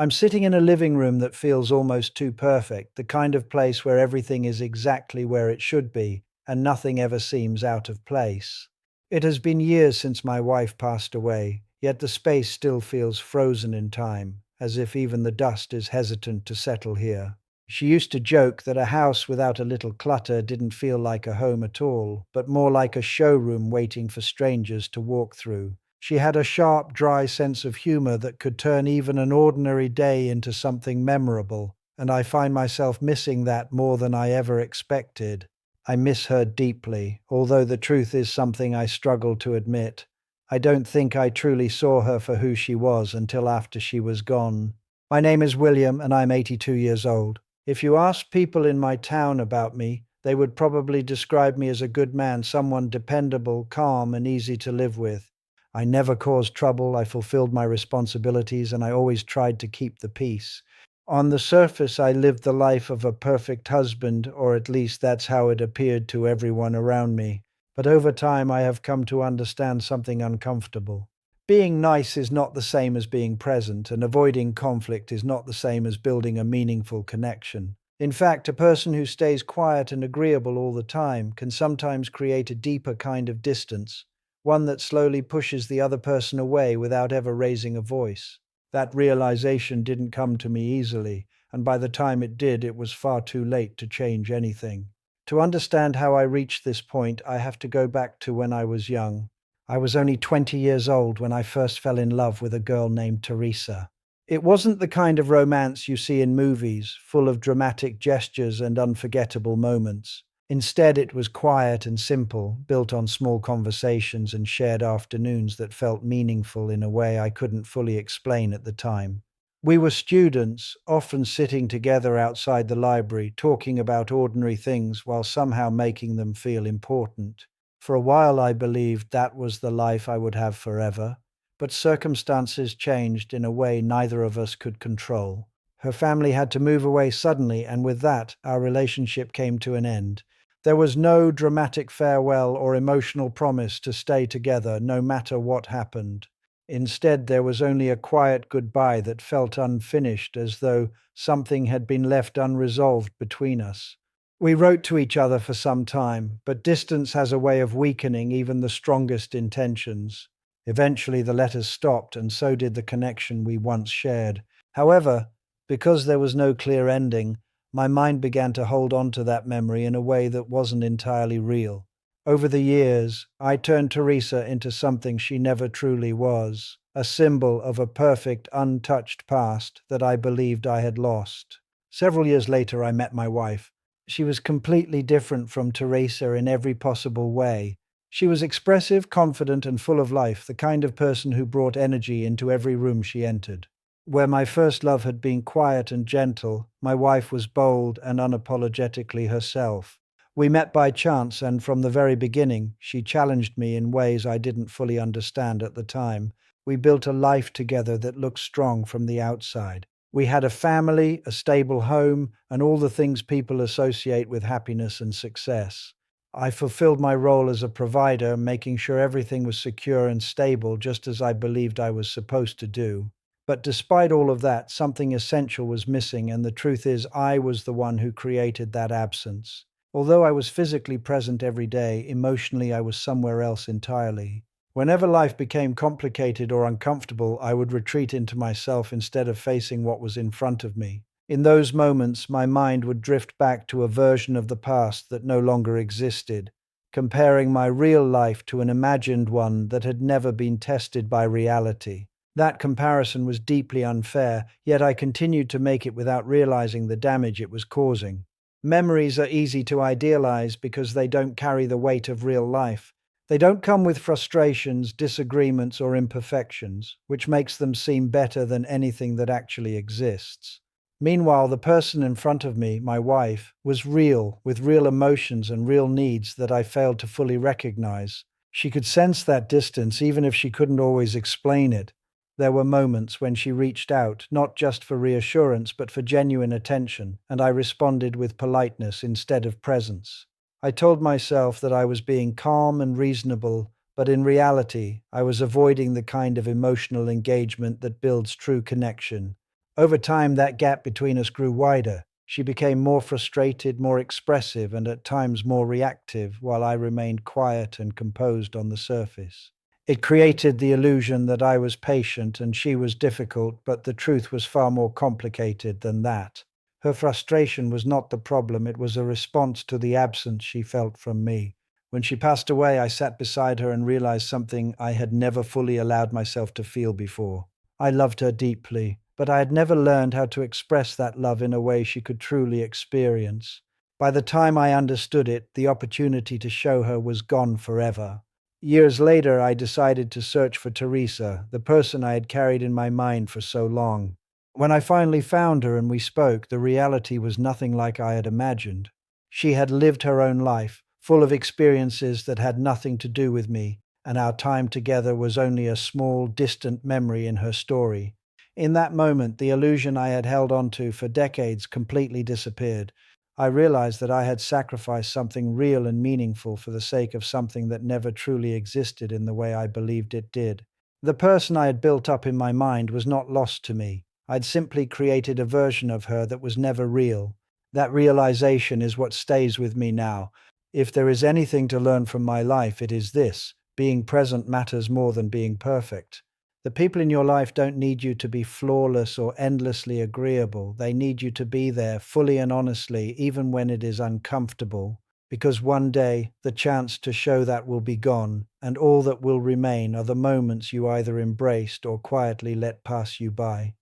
I'm sitting in a living room that feels almost too perfect, the kind of place where everything is exactly where it should be, and nothing ever seems out of place. It has been years since my wife passed away, yet the space still feels frozen in time, as if even the dust is hesitant to settle here. She used to joke that a house without a little clutter didn't feel like a home at all, but more like a showroom waiting for strangers to walk through. She had a sharp, dry sense of humor that could turn even an ordinary day into something memorable, and I find myself missing that more than I ever expected. I miss her deeply, although the truth is something I struggle to admit. I don't think I truly saw her for who she was until after she was gone. My name is William, and I'm 82 years old. If you asked people in my town about me, they would probably describe me as a good man, someone dependable, calm, and easy to live with. I never caused trouble, I fulfilled my responsibilities, and I always tried to keep the peace. On the surface, I lived the life of a perfect husband, or at least that's how it appeared to everyone around me. But over time, I have come to understand something uncomfortable. Being nice is not the same as being present, and avoiding conflict is not the same as building a meaningful connection. In fact, a person who stays quiet and agreeable all the time can sometimes create a deeper kind of distance, one that slowly pushes the other person away without ever raising a voice. That realization didn't come to me easily, and by the time it did, it was far too late to change anything. To understand how I reached this point, I have to go back to when I was young. I was only 20 years old when I first fell in love with a girl named Teresa. It wasn't the kind of romance you see in movies, full of dramatic gestures and unforgettable moments. Instead, it was quiet and simple, built on small conversations and shared afternoons that felt meaningful in a way I couldn't fully explain at the time. We were students, often sitting together outside the library, talking about ordinary things while somehow making them feel important. For a while, I believed that was the life I would have forever, but circumstances changed in a way neither of us could control. Her family had to move away suddenly, and with that, our relationship came to an end. There was no dramatic farewell or emotional promise to stay together no matter what happened. Instead, there was only a quiet goodbye that felt unfinished, as though something had been left unresolved between us. We wrote to each other for some time, but distance has a way of weakening even the strongest intentions. Eventually, the letters stopped, and so did the connection we once shared. However, because there was no clear ending, my mind began to hold on to that memory in a way that wasn't entirely real. Over the years, I turned Teresa into something she never truly was, a symbol of a perfect, untouched past that I believed I had lost. Several years later, I met my wife. She was completely different from Teresa in every possible way. She was expressive, confident, and full of life, the kind of person who brought energy into every room she entered. Where my first love had been quiet and gentle, my wife was bold and unapologetically herself. We met by chance, and from the very beginning, she challenged me in ways I didn't fully understand at the time. We built a life together that looked strong from the outside. We had a family, a stable home, and all the things people associate with happiness and success. I fulfilled my role as a provider, making sure everything was secure and stable, just as I believed I was supposed to do. But despite all of that, something essential was missing, and the truth is, I was the one who created that absence. Although I was physically present every day, emotionally I was somewhere else entirely. Whenever life became complicated or uncomfortable, I would retreat into myself instead of facing what was in front of me. In those moments, my mind would drift back to a version of the past that no longer existed, comparing my real life to an imagined one that had never been tested by reality. That comparison was deeply unfair, yet I continued to make it without realizing the damage it was causing. Memories are easy to idealize because they don't carry the weight of real life. They don't come with frustrations, disagreements, or imperfections, which makes them seem better than anything that actually exists. Meanwhile, the person in front of me, my wife, was real, with real emotions and real needs that I failed to fully recognize. She could sense that distance even if she couldn't always explain it. There were moments when she reached out, not just for reassurance, but for genuine attention, and I responded with politeness instead of presence. I told myself that I was being calm and reasonable, but in reality, I was avoiding the kind of emotional engagement that builds true connection. Over time, that gap between us grew wider. She became more frustrated, more expressive, and at times more reactive, while I remained quiet and composed on the surface. It created the illusion that I was patient and she was difficult, but the truth was far more complicated than that. Her frustration was not the problem, it was a response to the absence she felt from me. When she passed away, I sat beside her and realized something I had never fully allowed myself to feel before. I loved her deeply, but I had never learned how to express that love in a way she could truly experience. By the time I understood it, the opportunity to show her was gone forever. Years later, I decided to search for Teresa, the person I had carried in my mind for so long. When I finally found her and we spoke, the reality was nothing like I had imagined. She had lived her own life, full of experiences that had nothing to do with me, and our time together was only a small, distant memory in her story. In that moment, the illusion I had held on to for decades completely disappeared. I realized that I had sacrificed something real and meaningful for the sake of something that never truly existed in the way I believed it did. The person I had built up in my mind was not lost to me. I'd simply created a version of her that was never real. That realization is what stays with me now. If there is anything to learn from my life, it is this: being present matters more than being perfect. The people in your life don't need you to be flawless or endlessly agreeable. They need you to be there fully and honestly, even when it is uncomfortable. Because one day, the chance to show that will be gone, and all that will remain are the moments you either embraced or quietly let pass you by.